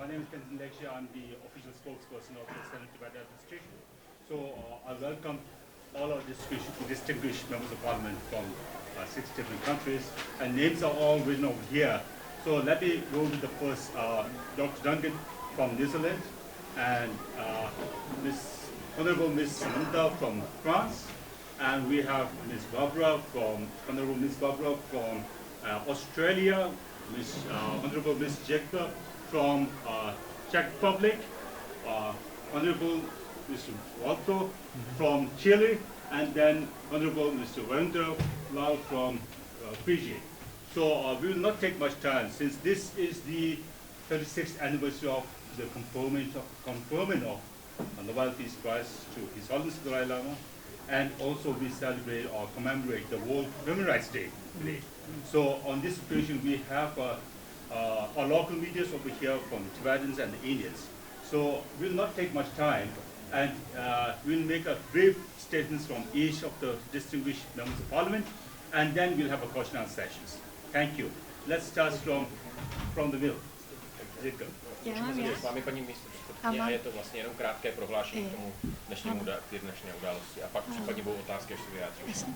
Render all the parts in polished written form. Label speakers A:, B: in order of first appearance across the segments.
A: My name is Tibettv. I'm the official spokesperson of the Southern Tibet administration. So I welcome all our distinguished members of parliament from 6 different countries, and names are all written over here. So let me go with the first, Dr. Duncan from New Zealand, and Honorable Miss Samantha from France, and we have Honorable Miss Barbara from Australia, Honorable Miss Jitika from Czech Republic, Honorable Mr. Vlado from Chile, and then Honorable Mr. Virendra from Fiji. So we will not take much time, since this is the 36th anniversary of the conferment of Nobel Peace Prize to His Holiness the Dalai Lama, and also we celebrate or commemorate the World Human Rights Day today. So on this occasion, we have our local leaders over here from the Tibetans and the Indians. So we'll not take much time, and we'll make a brief statements from each of the distinguished members of parliament, and then we'll have a question and answer sessions. Thank you. Let's start from the middle. Jitika.
B: S vámi, paní místopředsedkyně, a je to vlastně jenom krátké prohlášení k tomu dnešní události a pak případně budou otázky, až se vyjádřím.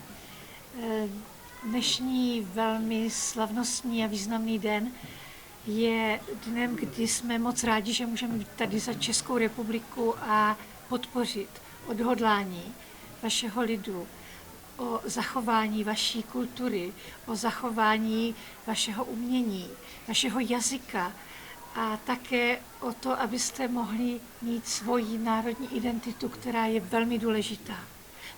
C: Dnešní velmi slavnostní a významný den je dnem, kdy jsme moc rádi, že můžeme být tady za Českou republiku a podpořit odhodlání vašeho lidu o zachování vaší kultury, o zachování vašeho umění, vašeho jazyka a také o to, abyste mohli mít svoji národní identitu, která je velmi důležitá.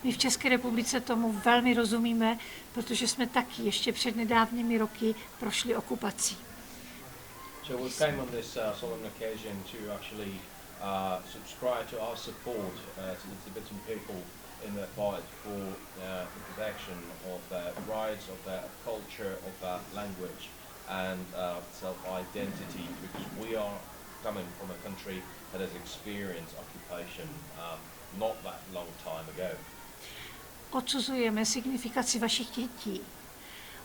C: My v České republice tomu velmi rozumíme, protože jsme taky ještě před nedávnými roky prošli okupací.
B: So we came on this solemn occasion to actually subscribe to our support to the Tibetan people in their fight for the protection of their rights, of their culture, of their language and self-identity, because we are coming from a country that has experienced occupation not that long time ago.
C: Odsuzujeme signifikaci vašich dětí.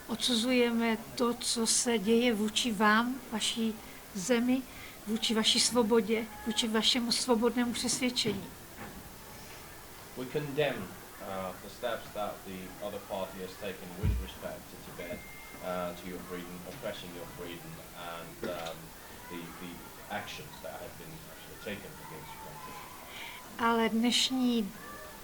C: Odsuzujeme to, co se děje vůči vám, vaší zemi, vůči vaší svobodě, vůči vašemu svobodnému přesvědčení.
B: We condemn the steps that the other party has taken with respect to Tibet, to your freedom, oppressing your freedom, and the actions that have been actually taken against your country.
C: Ale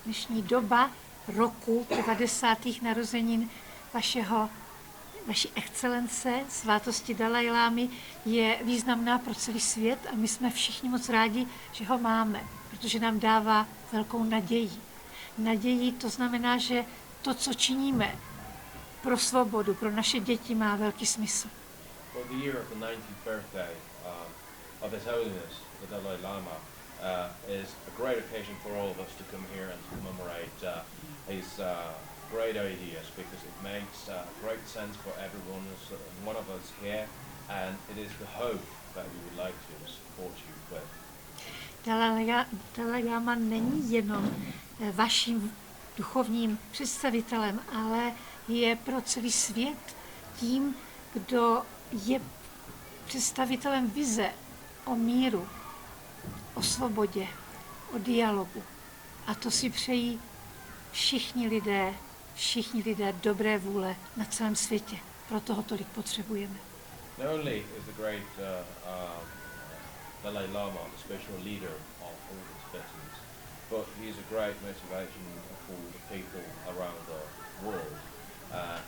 C: dnešní doba roku 90. narozenin vaší excelence, svátosti Dalajlámy, je významná pro celý svět a my jsme všichni moc rádi, že ho máme, protože nám dává velkou naději. Naději to znamená, že to, co činíme pro svobodu, pro naše děti, má velký smysl.
B: For the year of the 90th birthday of His Holiness the Dalai Lama is a great occasion for all of us to come here and to commemorate his great ideas, because it makes great sense for everyone, one of us here, and it is the hope that we would like to support you with.
C: Dalai Lama není jenom vaším duchovním představitelem, ale je pro celý svět tím, kdo je představitelem vize o míru, o svobodě, o dialogu. A to si přejí všichni lidé dobré vůle na celém světě. Proto ho tolik potřebujeme.
B: Not only is the great Dalai Lama the spiritual leader of all the Tibetans, but he is a great motivation for the people around the world.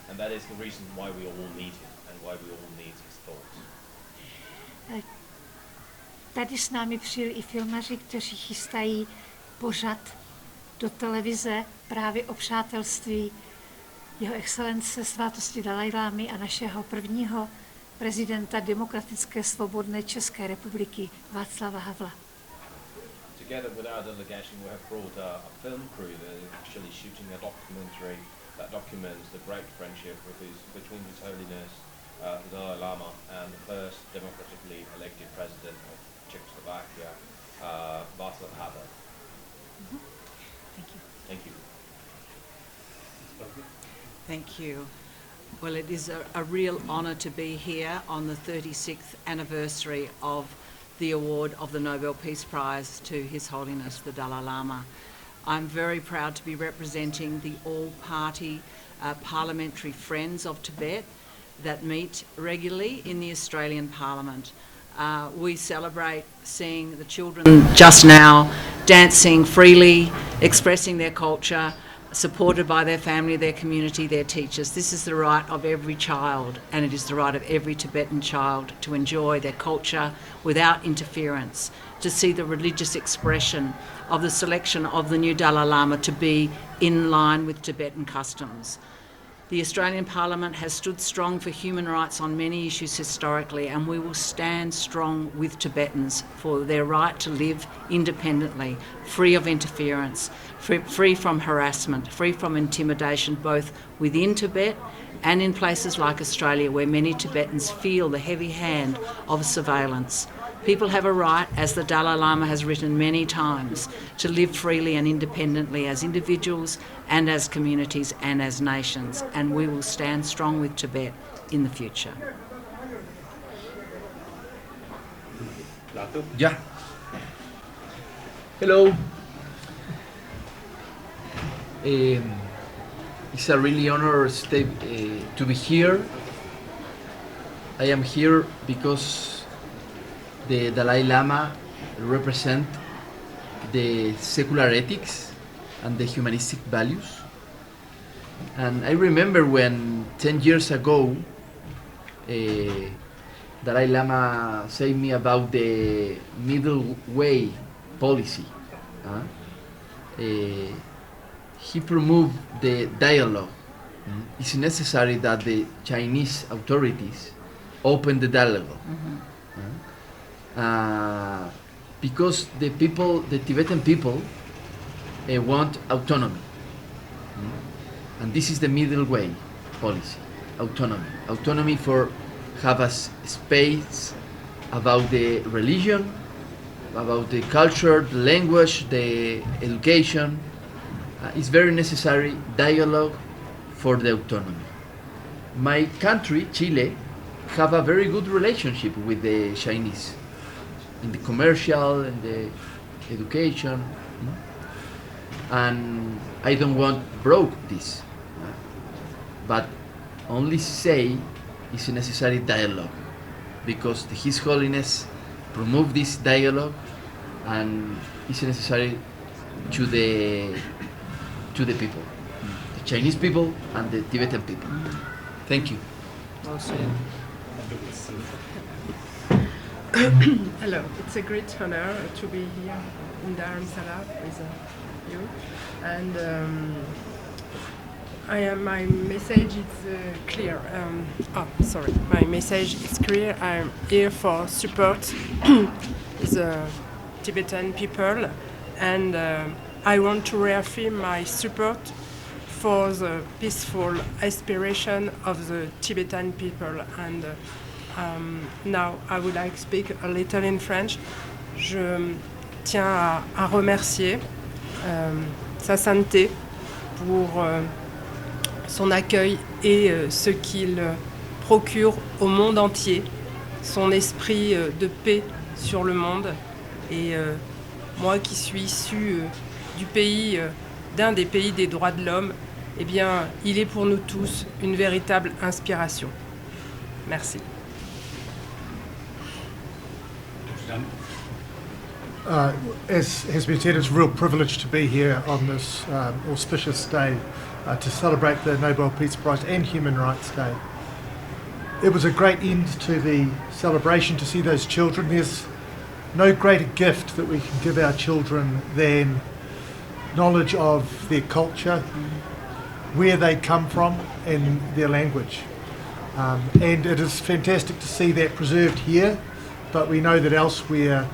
B: And that is the reason why we all need him and why we all need his thoughts.
C: Tady s námi přijeli i filmaři, kteří chystají pořad do televize právě o přátelství jeho excelence svátosti Dalajlámy a našeho prvního prezidenta demokratické svobodné České republiky Václava Havla.
B: Together with our delegation, we have brought a film crew that is actually shooting a documentary that documents the great friendship between His Holiness the Dalai Lama and the first democratically elected president of Czechoslovakia, Václav Havel.
C: Thank you.
B: Thank you.
D: Thank you. Well, it is a real honour to be here on the 36th anniversary of the award of the Nobel Peace Prize to His Holiness the Dalai Lama. I'm very proud to be representing the all-party parliamentary Friends of Tibet that meet regularly in the Australian Parliament. We celebrate seeing the children just now dancing freely, expressing their culture, supported by their family, their community, their teachers. This is the right of every child, and it is the right of every Tibetan child to enjoy their culture without interference, to see the religious expression of the selection of the new Dalai Lama to be in line with Tibetan customs. The Australian Parliament has stood strong for human rights on many issues historically, and we will stand strong with Tibetans for their right to live independently, free of interference, free from harassment, free from intimidation, both within Tibet and in places like Australia, where many Tibetans feel the heavy hand of surveillance. People have a right, as the Dalai Lama has written many times, to live freely and independently as individuals and as communities and as nations, and we will stand strong with Tibet in the future.
A: Vlado?
E: Yeah. Hello. It's a really honor to be here. I am here because the Dalai Lama represent the secular ethics and the humanistic values. And I remember when 10 years ago Dalai Lama said me about the middle way policy. He promoted the dialogue. It's necessary that the Chinese authorities open the dialogue. Because the Tibetan people want autonomy. And this is the middle way policy, autonomy. Autonomy for have a space about the religion, about the culture, the language, the education. It's very necessary dialogue for the autonomy. My country, Chile, have a very good relationship with the Chinese in the commercial and the education, and I don't want broke this, but only say it's a necessary dialogue, because His Holiness promote this dialogue, and it's necessary to the people, the Chinese people and the Tibetan people. Thank you.
F: Hello, it's a great honor to be here in Dharamsala with you, and my message is clear. My message is clear. I'm here for support the Tibetan people, and I want to reaffirm my support for the peaceful aspiration of the Tibetan people. And now I would like to speak a little in French. Je tiens à remercier Sa Sainteté pour son accueil et ce qu'il procure au monde entier, son esprit de paix sur le monde. Et moi qui suis issue du pays, d'un des pays des droits de l'homme, eh bien, il est pour nous tous une véritable inspiration. Merci.
G: As has been said, it's a real privilege to be here on this auspicious day to celebrate the Nobel Peace Prize and Human Rights Day. It was a great end to the celebration to see those children. There's no greater gift that we can give our children than knowledge of their culture, where they come from, and their language. And it is fantastic to see that preserved here, but we know that elsewhere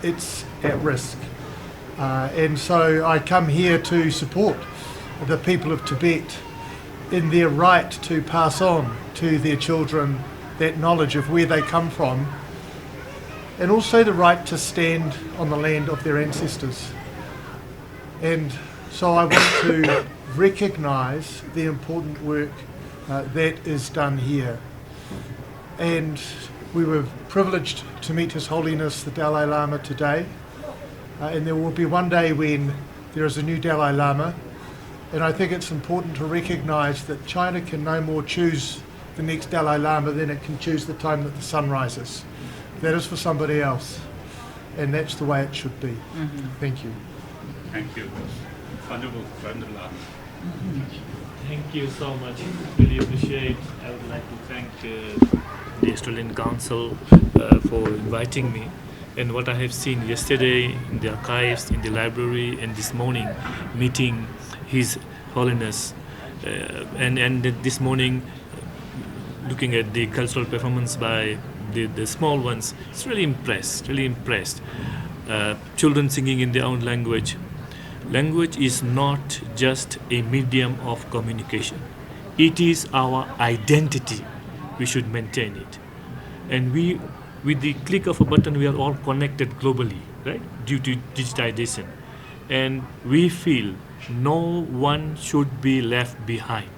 G: it's at risk. And so I come here to support the people of Tibet in their right to pass on to their children that knowledge of where they come from, and also the right to stand on the land of their ancestors. And so I want to recognise the important work that is done here. And We were privileged to meet His Holiness the Dalai Lama today, and there will be one day when there is a new Dalai Lama, and I think it's important to recognise that China can no more choose the next Dalai Lama than it can choose the time that the sun rises. That is for somebody else, and that's the way it should be. Thank you.
A: Thank you. Honorable Virendra.
H: Thank you so much. Really appreciate. I would like to thank the Australian Council for inviting me. And what I have seen yesterday in the archives, in the library, and this morning meeting His Holiness, and this morning looking at the cultural performance by the small ones, it's really impressed. Children singing in their own language. Language is not just a medium of communication. It is our identity. We should maintain it. And we, with the click of a button, we are all connected globally, right? Due to digitization. And we feel no one should be left behind.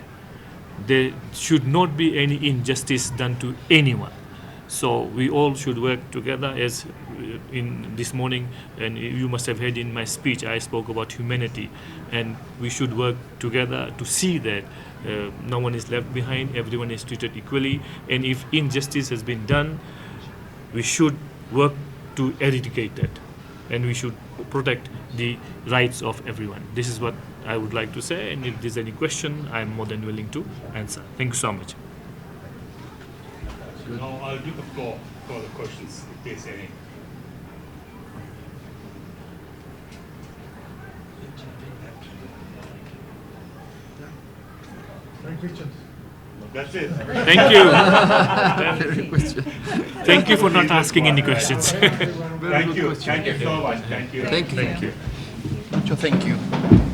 H: There should not be any injustice done to anyone. So we all should work together, as in this morning, and you must have heard in my speech, I spoke about humanity, and we should work together to see that no one is left behind, everyone is treated equally, and if injustice has been done, we should work to eradicate that, and we should protect the rights of everyone. This is what I would like to say, and if there's any question, I'm more than willing to answer. Thank you so much.
A: Now I'll give the floor for the questions, if there's any. That's it.
H: Thank you. Thank you for not asking any questions.
A: Thank you. Thank you so much. Thank you.
E: Thank you.
H: Thank you.
E: Mucho thank you.